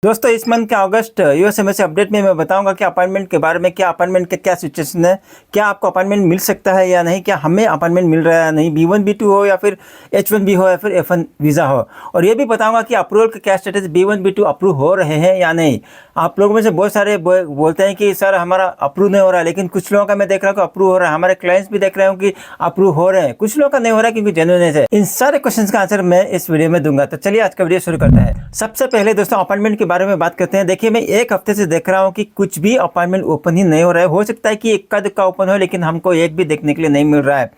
दोस्तों इस मंथ के अगस्त यूएसएमएस अपडेट में मैं बताऊंगा कि अपॉइंटमेंट के बारे में, क्या अपॉइंटमेंट का क्या सिचुएशन है, क्या आपको अपॉइंटमेंट मिल सकता है या नहीं, क्या हमें अपॉइंटमेंट मिल रहा है या नहीं, B1 B2 हो या फिर H1B हो या फिर F1 वीज़ा हो। और ये भी बताऊंगा कि अप्रूवल का क्या स्टेटस, B1 B2 अप्रूव हो रहे हैं या नहीं। आप लोगों में से बहुत सारे बोलते हैं कि सर हमारा अप्रूव नहीं हो रहा है, लेकिन कुछ लोगों का मैं देख रहा हूँ कि अप्रूव हो रहा है। हमारे क्लाइंट्स भी देख रहे हूँ कि अप्रूव हो रहे हैं, कुछ लोगों का नहीं हो रहा है क्योंकि जेन्युइननेस है। इन सारे क्वेश्चंस का आंसर मैं इस वीडियो में दूंगा। तो चलिए आज का वीडियो शुरू करते हैं। सबसे पहले दोस्तों अपॉइंटमेंट के बारे में बात करते हैं। देखिए मैं एक हफ्ते से देख रहा हूँ कि कुछ भी अपॉइंटमेंट ओपन ही नहीं हो रहा है। हो सकता है कि इक्का दुक्का ओपन हो, लेकिन हमको एक भी देखने के लिए नहीं मिल रहा है।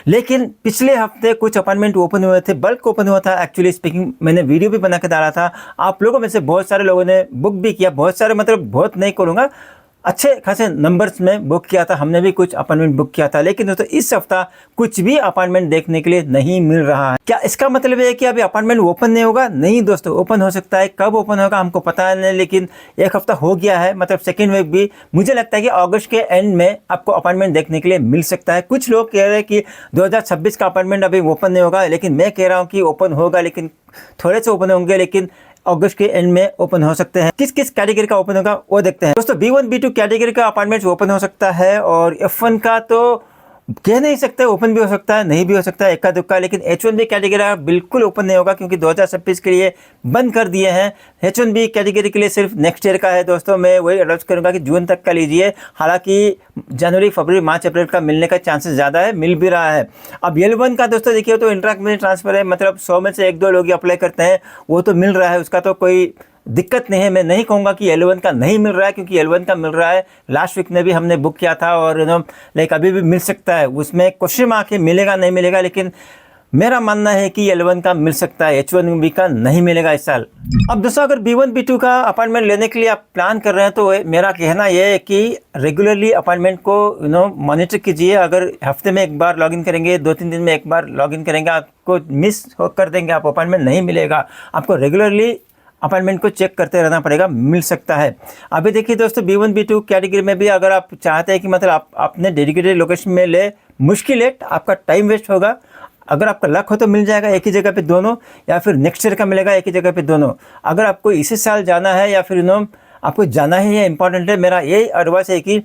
लेकिन पिछले हफ्ते कुछ अपॉइंटमेंट ओपन हुए थे, बल्क ओपन हुआ था। एक्चुअली स्पीकिंग मैंने वीडियो भी बना के डाला था। आप लोगों में से बहुत सारे लोगों ने बुक भी किया, बहुत सारे मतलब बहुत नहीं करूँगा, अच्छे खासे नंबर्स में बुक किया था। हमने भी कुछ अपॉइंटमेंट बुक किया था, लेकिन दोस्तों इस हफ्ता कुछ भी अपॉइंटमेंट देखने के लिए नहीं मिल रहा है। क्या इसका मतलब है कि अभी अपॉइंटमेंट ओपन नहीं होगा? नहीं दोस्तों, ओपन हो सकता है। कब ओपन होगा हमको पता नहीं, लेकिन एक हफ्ता हो गया है, मतलब सेकेंड वीक भी। मुझे लगता है कि अगस्त के एंड में आपको अपॉइंटमेंट देखने के लिए मिल सकता है। कुछ लोग कह रहे हैं कि 2026 का अपॉइंटमेंट अभी ओपन नहीं होगा, लेकिन मैं कह रहा हूँ कि ओपन होगा, लेकिन थोड़े से ओपन होंगे, लेकिन अगस्त के एंड में ओपन हो सकते हैं। किस किस कैटेगरी का ओपन होगा वो देखते हैं। दोस्तों B1 B2 कैटेगरी का अपॉइंटमेंट ओपन हो सकता है, और F1 का तो कह नहीं सकते, ओपन भी हो सकता है, नहीं भी हो सकता है, इक्का दुक्का। लेकिन H1B कैटेगरी बिल्कुल ओपन नहीं होगा क्योंकि 2026 के लिए बंद कर दिए हैं। H1B कैटेगरी के लिए सिर्फ नेक्स्ट ईयर का है। दोस्तों मैं वही एडवाइस करूंगा कि जून तक का लीजिए। हालांकि जनवरी फरवरी मार्च अप्रैल का मिलने का चांसेस ज़्यादा है, मिल भी रहा है। अब L1 का दोस्तों देखिए तो इंट्रा कंपनी ट्रांसफर है, मतलब 100 में से 1-2 लोग ही अप्लाई करते हैं, वो तो मिल रहा है, उसका तो कोई दिक्कत नहीं है। मैं नहीं कहूँगा कि L1 का नहीं मिल रहा है, क्योंकि L1 का मिल रहा है। लास्ट वीक में भी हमने बुक किया था, और लाइक अभी भी मिल सकता है। उसमें क्वेश्चन मार्क है मिलेगा नहीं मिलेगा, लेकिन मेरा मानना है कि L1 का मिल सकता है, H1B का नहीं मिलेगा इस साल। अब दोस्तों अगर B1 B2 का अपॉइंटमेंट लेने के लिए आप प्लान कर रहे हैं, तो मेरा कहना यह है कि रेगुलरली अपॉइंटमेंट को मॉनिटर कीजिए। अगर हफ्ते में एक बार लॉगिन करेंगे, 2-3 दिन में एक बार लॉगिन करेंगे, आपको मिस कर देंगे, आप अपॉइंटमेंट नहीं मिलेगा। आपको रेगुलरली अपॉइंटमेंट को चेक करते रहना पड़ेगा, मिल सकता है। अभी देखिए दोस्तों B1 B2 कैटेगरी में भी अगर आप चाहते हैं कि मतलब आप अपने डेडिकेटेड लोकेशन में ले, मुश्किल है, आपका टाइम वेस्ट होगा। अगर आपका लक हो तो मिल जाएगा एक ही जगह पे दोनों, या फिर नेक्स्ट ईयर का मिलेगा एक ही जगह पे दोनों। अगर आपको इसी साल जाना है या फिर आपको जाना है, ये इंपॉर्टेंट है। मेरा यही एडवाइस है कि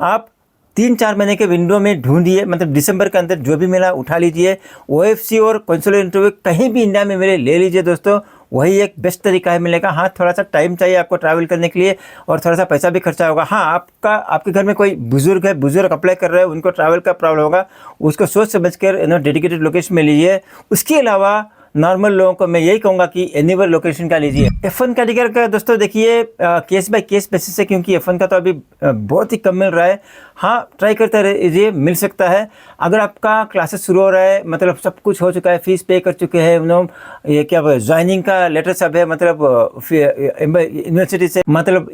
आप 3-4 महीने के विंडो में ढूंढिए, मतलब दिसंबर के अंदर जो भी मिला उठा लीजिए। OFC और कंसुलर इंटरव्यू कहीं भी इंडिया में मिले ले लीजिए दोस्तों, वही एक बेस्ट तरीका है मिलेगा। हाँ थोड़ा सा टाइम चाहिए आपको ट्रैवल करने के लिए, और थोड़ा सा पैसा भी खर्चा होगा। हाँ आपके घर में कोई बुजुर्ग है, बुजुर्ग अप्लाई कर रहे हैं, उनको ट्रैवल का प्रॉब्लम होगा, उसको सोच समझ कर डेडिकेटेड लोकेशन में लीजिए। उसके अलावा नॉर्मल लोगों को मैं यही कहूँगा कि एनीवेयर लोकेशन का लीजिए। F1 कैटेगरी का दोस्तों देखिए केस बाय केस बेसिस है, क्योंकि F1 का तो अभी बहुत ही कम मिल रहा है। हाँ ट्राई करते रहिए, मिल सकता है। अगर आपका क्लासेस शुरू हो रहा है, मतलब सब कुछ हो चुका है, फीस पे कर चुके हैं, ये क्या ज्वाइनिंग का लेटर सब है, मतलब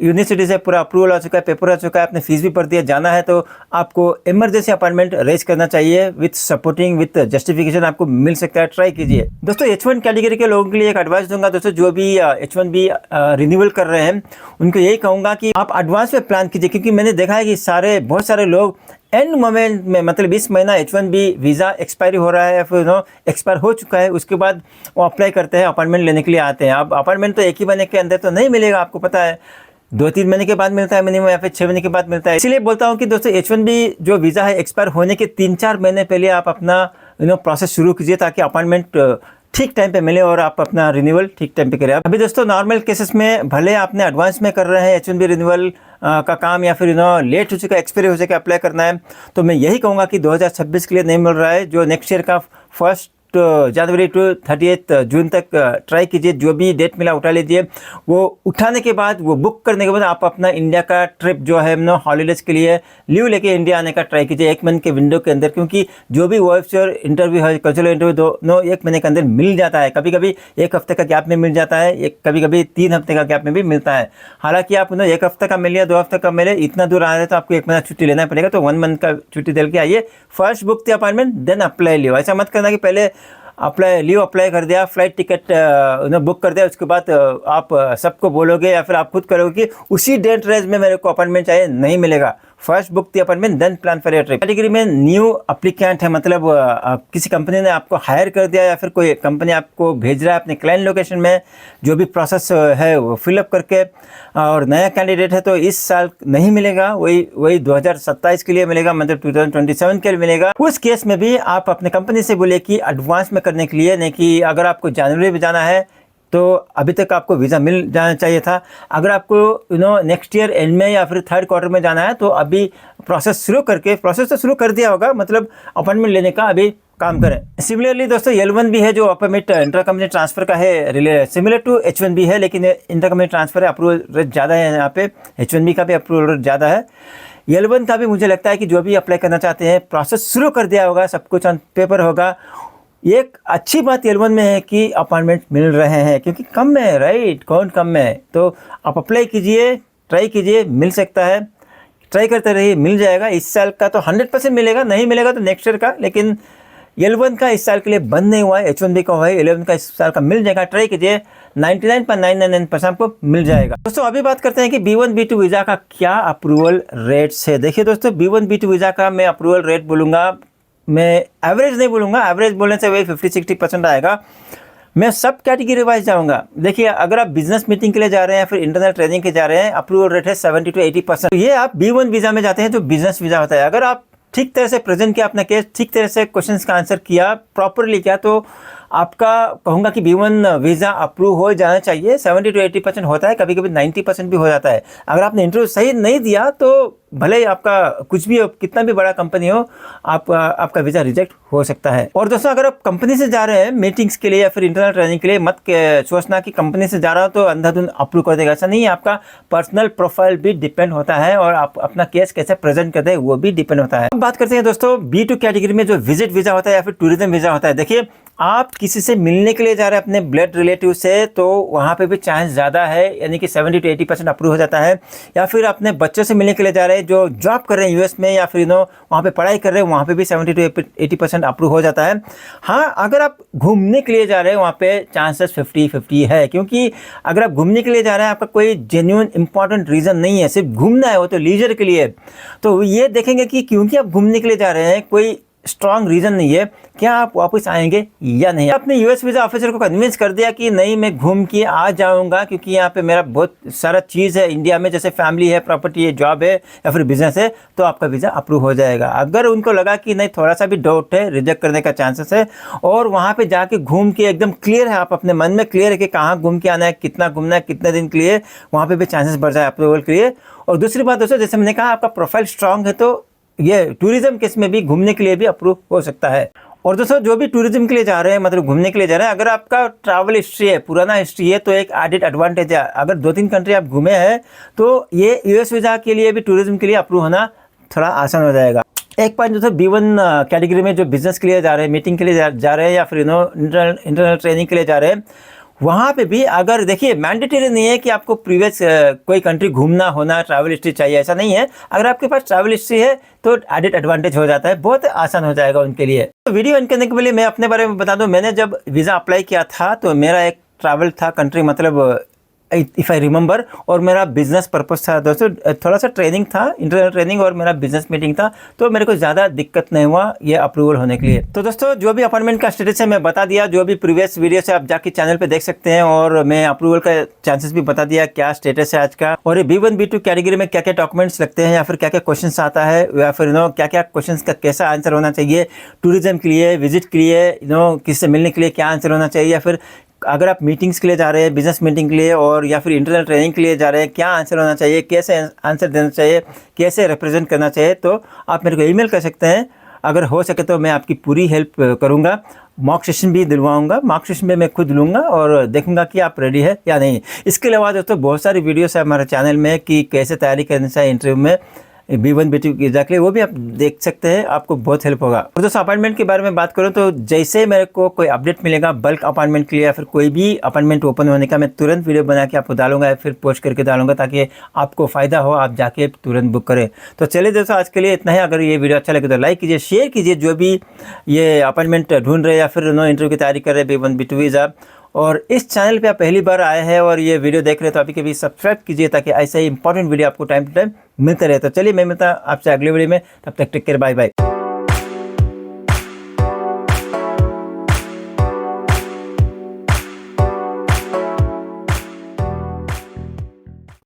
यूनिवर्सिटी से पूरा अप्रूवल आ चुका है, पेपर आ चुका है, आपने फीस भी भर दिया, जाना है तो आपको इमरजेंसी अपॉइंटमेंट रेज करना चाहिए विथ सपोर्टिंग, विथ जस्टिफिकेशन, आपको मिल सकता है। ट्राई कीजिए दोस्तों। H1 कैटेगरी के लोगों के लिए एक एडवाइस दूंगा दोस्तों, जो भी H1B रिन्यूअल कर रहे हैं, उनको यही कहूँगा कि आप एडवांस में प्लान कीजिए। क्योंकि मैंने देखा है कि बहुत सारे लोग एंड मोमेंट में, मतलब इस महीना H1B वीज़ा एक्सपायरी हो रहा है या फिर एक्सपायर हो चुका है, उसके बाद वो अप्लाई करते हैं, अपॉइंटमेंट लेने के लिए आते हैं। अब अपॉइंटमेंट तो एक ही महीने के अंदर तो नहीं मिलेगा, आपको पता है, 2-3 महीने के बाद मिलता है मिनिमम, या फिर 6 महीने के बाद मिलता है। इसलिए बोलता हूँ कि दोस्तों H1B जो वीज़ा है एक्सपायर होने के 3-4 महीने पहले आप अपना प्रोसेस शुरू कीजिए, ताकि अपॉइंटमेंट ठीक टाइम पे मिले और आप अपना रिन्यूअल ठीक टाइम पे करें। अभी दोस्तों नॉर्मल केसेस में भले आपने एडवांस में कर रहे हैं H1B रिन्यूअल का काम, या फिर लेट हो चुका है, एक्सपायरी हो चुका है, अप्लाई करना है, तो मैं यही कहूँगा कि 2026 के लिए नहीं मिल रहा है, जो नेक्स्ट ईयर का 1 जनवरी टू 30 जून तक ट्राई कीजिए। जो भी डेट मिला उठा लीजिए। वो उठाने के बाद, वो बुक करने के बाद आप अपना इंडिया का ट्रिप जो है हॉलीडेज के लिए लीव लेके इंडिया आने का ट्राई कीजिए 1 महीने के विंडो के अंदर, क्योंकि जो भी OFC और इंटरव्यू है, कंसुलर इंटरव्यू, दोनों 1 महीने के अंदर मिल जाता है। कभी कभी 1 हफ्ते का गैप में मिल जाता है, कभी कभी 3 हफ्ते का गैप में भी मिलता है। हालांकि आप 1 हफ्ते का मिले या 2 हफ्ते का मिले, इतना दूर आ रहे तो आपको 1 महीना छुट्टी लेना पड़ेगा, तो 1 मंथ का छुट्टी दे के आइए। First book the appointment then apply leave. ऐसा मत करना कि पहले अप्लाई कर दिया, फ्लाइट टिकट बुक कर दिया, उसके बाद आप सबको बोलोगे या फिर आप खुद करोगे कि उसी डेट रेंज में मेरे को अपॉइंटमेंट चाहिए, नहीं मिलेगा। First book the appointment then plan for your trip. Category में न्यू अप्लीकेंट है, मतलब किसी कंपनी ने आपको हायर कर दिया या फिर कोई कंपनी आपको भेज रहा है अपने क्लाइंट लोकेशन में, जो भी प्रोसेस है वो फिलअप करके, और नया कैंडिडेट है तो इस साल नहीं मिलेगा, वही 2027 के लिए मिलेगा, मतलब 2027 के लिए मिलेगा। उस केस में भी आप अपने कंपनी से बोले कि एडवांस में करने के लिए, नहीं कि अगर आपको जनवरी में जाना है तो अभी तक आपको वीज़ा मिल जाना चाहिए था। अगर आपको नेक्स्ट ईयर एंड में या फिर थर्ड क्वार्टर में जाना है तो अभी प्रोसेस तो शुरू कर दिया होगा, मतलब अपॉइंटमेंट लेने का अभी काम करें। सिमिलरली दोस्तों L1 भी है जो अपॉइंटमेंट इंटर कंपनी ट्रांसफ़र का है, सिमिलर टू H1B है, लेकिन इंटर कंपनी ट्रांसफ़र है, अप्रूवल रेट ज़्यादा है यहाँ पे। H1B का भी अप्रूवल रेट ज़्यादा है। L1 का भी मुझे लगता है कि जो भी अप्लाई करना चाहते हैं प्रोसेस शुरू कर दिया होगा, सब कुछ ऑन पेपर होगा। एक अच्छी बात L1 में है कि अपॉइंटमेंट मिल रहे हैं, क्योंकि कम में है, राइट, कौन कम में है, तो आप अप्लाई कीजिए, ट्राई कीजिए, मिल सकता है, ट्राई करते रहिए, मिल जाएगा। इस साल का तो 100% मिलेगा, नहीं मिलेगा तो नेक्स्ट ईयर का, लेकिन L1 का इस साल के लिए बंद नहीं हुआ है, H1B का हुआ है, L1 का इस साल का मिल जाएगा, ट्राई कीजिए, 99.999% आपको मिल जाएगा। दोस्तों अभी बात करते हैं कि B1 B2 वीज़ा का क्या अप्रूवल रेट्स है। देखिए दोस्तों, B1 B2 वीज़ा का मैं अप्रूवल रेट बोलूँगा, मैं एवरेज नहीं बोलूँगा, एवरेज बोलने से वही 50-60% आएगा। मैं सब कैटेगरी वाइज जाऊँगा। देखिए, अगर आप बिजनेस मीटिंग के लिए जा रहे हैं, फिर इंटरनल ट्रेनिंग के जा रहे हैं, अप्रूवल रेट है 70 to 80%। ये आप B1 वीज़ा में जाते हैं जो बिजनेस वीज़ा होता है। अगर आप ठीक तरह से प्रेजेंट किया अपना केस, ठीक तरह से क्वेश्चंस का आंसर किया, प्रॉपरली किया, तो आपका कहूँगा कि B1 वीज़ा अप्रूव हो जाना चाहिए। 70 to 80% होता है, कभी कभी 90% भी हो जाता है। अगर आपने इंटरव्यू सही नहीं दिया तो भले ही आपका कुछ भी हो, कितना भी बड़ा कंपनी हो, आपका वीज़ा रिजेक्ट हो सकता है। और दोस्तों, अगर आप कंपनी से जा रहे हैं मीटिंग्स के लिए या फिर इंटरनल ट्रेनिंग के लिए, मत सोचना कि कंपनी से जा रहा हो तो अंधाधुंध अप्रूव कर देगा, ऐसा नहीं है। आपका पर्सनल प्रोफाइल भी डिपेंड होता है और आप अपना केस कैसे प्रेजेंट करते हैं वो भी डिपेंड होता है। अब बात करते हैं दोस्तों B2 कैटेगरी में जो विजिट वीज़ा होता है या फिर टूरिज्म वीज़ा होता है। देखिए, आप किसी से मिलने के लिए जा रहे हैं अपने ब्लड रिलेटिव से, तो वहाँ पे भी चांस ज़्यादा है, यानी कि 70 to 80% अप्रूव हो जाता है। या फिर अपने बच्चों से मिलने के लिए जा रहे हैं जो जॉब कर रहे हैं यूएस में, या फिर वहाँ पे पढ़ाई कर रहे हैं, वहाँ पे भी 70 to 80% अप्रूव हो जाता है। हाँ, अगर आप घूमने के लिए जा रहे हैं वहाँ पे चांसेस 50-50 है, क्योंकि अगर आप घूमने के लिए जा रहे हैं, आपका कोई जेन्युइन इंपॉर्टेंट रीज़न नहीं है, सिर्फ घूमना है, वो तो लीजर के लिए, तो ये देखेंगे कि क्योंकि आप घूमने के लिए जा रहे हैं, कोई स्ट्रॉन्ग रीज़न नहीं है, क्या आप वापस आएंगे या नहीं। आपने यूएस वीज़ा ऑफिसर को कन्विंस कर दिया कि नहीं, मैं घूम के आ जाऊंगा, क्योंकि यहाँ पे मेरा बहुत सारा चीज़ है इंडिया में, जैसे फैमिली है, प्रॉपर्टी है, जॉब है या फिर बिजनेस है, तो आपका वीज़ा अप्रूव हो जाएगा। अगर उनको लगा कि नहीं, थोड़ा सा भी डाउट है, रिजेक्ट करने का चांसेस है, और वहाँ पर जाके घूम के एकदम क्लियर है, आप अपने मन में क्लियर है कि कहाँ घूम के आना है, कितना घूमना है, कितने दिन के लिए, वहाँ पर भी चांसेस बढ़ जाए अप्रूवल के लिए। और दूसरी बात दोस्तों, जैसे मैंने कहा, आपका प्रोफाइल स्ट्रांग है तो ये टूरिज्म केस में भी घूमने के लिए भी अप्रूव हो सकता है। और दोस्तों, जो भी टूरिज्म के लिए जा रहे हैं, मतलब घूमने के लिए जा रहे हैं, अगर आपका ट्रैवल हिस्ट्री है, पुराना हिस्ट्री है, तो एक एडेड एडवांटेज है। अगर 2-3 कंट्री आप घूमे हैं तो ये यूएस वीज़ा के लिए भी, टूरिज्म के लिए अप्रूव होना थोड़ा आसान हो जाएगा। एक पॉइंट दोस्तों, B1 कैटेगरी में जो बिजनेस के लिए जा रहे हैं, मीटिंग के लिए जा रहे हैं, या फिर इंटरनल ट्रेनिंग के लिए जा रहे हैं, वहाँ पे भी अगर देखिए, मैंडेटरी नहीं है कि आपको प्रीवियस कोई कंट्री घूमना होना, ट्रैवल हिस्ट्री चाहिए, ऐसा नहीं है। अगर आपके पास ट्रैवल हिस्ट्री है तो एडेड एडवांटेज हो जाता है, बहुत आसान हो जाएगा उनके लिए। तो वीडियो एंड करने के लिए मैं अपने बारे में बता दूं, मैंने जब वीज़ा अप्लाई किया था तो मेरा एक ट्रैवल था कंट्री, मतलब इफ़ आई रिमेंबर, और मेरा बिजनेस पर्पस था दोस्तों, थोड़ा सा ट्रेनिंग था, इंटरनल ट्रेनिंग, और मेरा बिजनेस मीटिंग था, तो मेरे को ज़्यादा दिक्कत नहीं हुआ ये अप्रूवल होने के लिए। तो दोस्तों, जो भी अपॉइंटमेंट का स्टेटस है मैं बता दिया, जो भी प्रीवियस वीडियो से आप जाके चैनल पे देख सकते हैं, और मैं अप्रूवल का चांसेस भी बता दिया, क्या स्टेटस है आज का, और ये B1 B2 कैटेगरी में क्या क्या डॉक्यूमेंट्स लगते हैं, या फिर क्या क्या क्वेश्चन आता है, या फिर क्या क्या क्वेश्चन का कैसा आंसर होना चाहिए, टूरिज्म के लिए, विजिट के लिए, किसी से मिलने के लिए क्या आंसर होना चाहिए, या फिर अगर आप मीटिंग्स के लिए जा रहे हैं, बिजनेस मीटिंग के लिए, और या फिर इंटरनल ट्रेनिंग के लिए जा रहे हैं, क्या आंसर होना चाहिए, कैसे आंसर देना चाहिए, कैसे रिप्रेजेंट करना चाहिए, तो आप मेरे को ईमेल कर सकते हैं। अगर हो सके तो मैं आपकी पूरी हेल्प करूँगा। मॉक सेशन भी दिलवाऊंगा, मॉक सेशन में मैं खुद लूँगा और देखूंगा कि आप रेडी है या नहीं। इसके अलावा दोस्तों, बहुत सारी वीडियोस है हमारे चैनल में कि कैसे तैयारी करनी चाहिए इंटरव्यू में B1 B2 वीज़ा के लिए, वो भी आप देख सकते हैं, आपको बहुत हेल्प होगा। और दोस्तों, अपॉइंटमेंट के बारे में बात करूं तो जैसे मेरे को कोई अपडेट मिलेगा बल्क अपॉइंटमेंट के लिए, या फिर कोई भी अपॉइंटमेंट ओपन होने का, मैं तुरंत वीडियो बना के आपको डालूंगा, या फिर पोस्ट करके डालूंगा, ताकि आपको फ़ायदा हो, आप जाके तुरंत बुक करें। तो चलिए दोस्तों, आज के लिए इतना ही। अगर ये वीडियो अच्छा लगे तो लाइक कीजिए, शेयर कीजिए, जो भी ये अपॉइंटमेंट ढूंढ रहे या फिर इंटरव्यू की तैयारी कर रहे B1 B2 वीज़ा। और इस चैनल पे आप पहली बार आए हैं और ये वीडियो देख रहे हैं तो अभी कभी सब्सक्राइब कीजिए ताकि ऐसा ही इंपॉर्टेंट वीडियो आपको टाइम टू टाइम मिलता रहे। तो चलिए मैं मिलता आपसे अगले वीडियो में, तब तक टेक केयर, बाय बाय।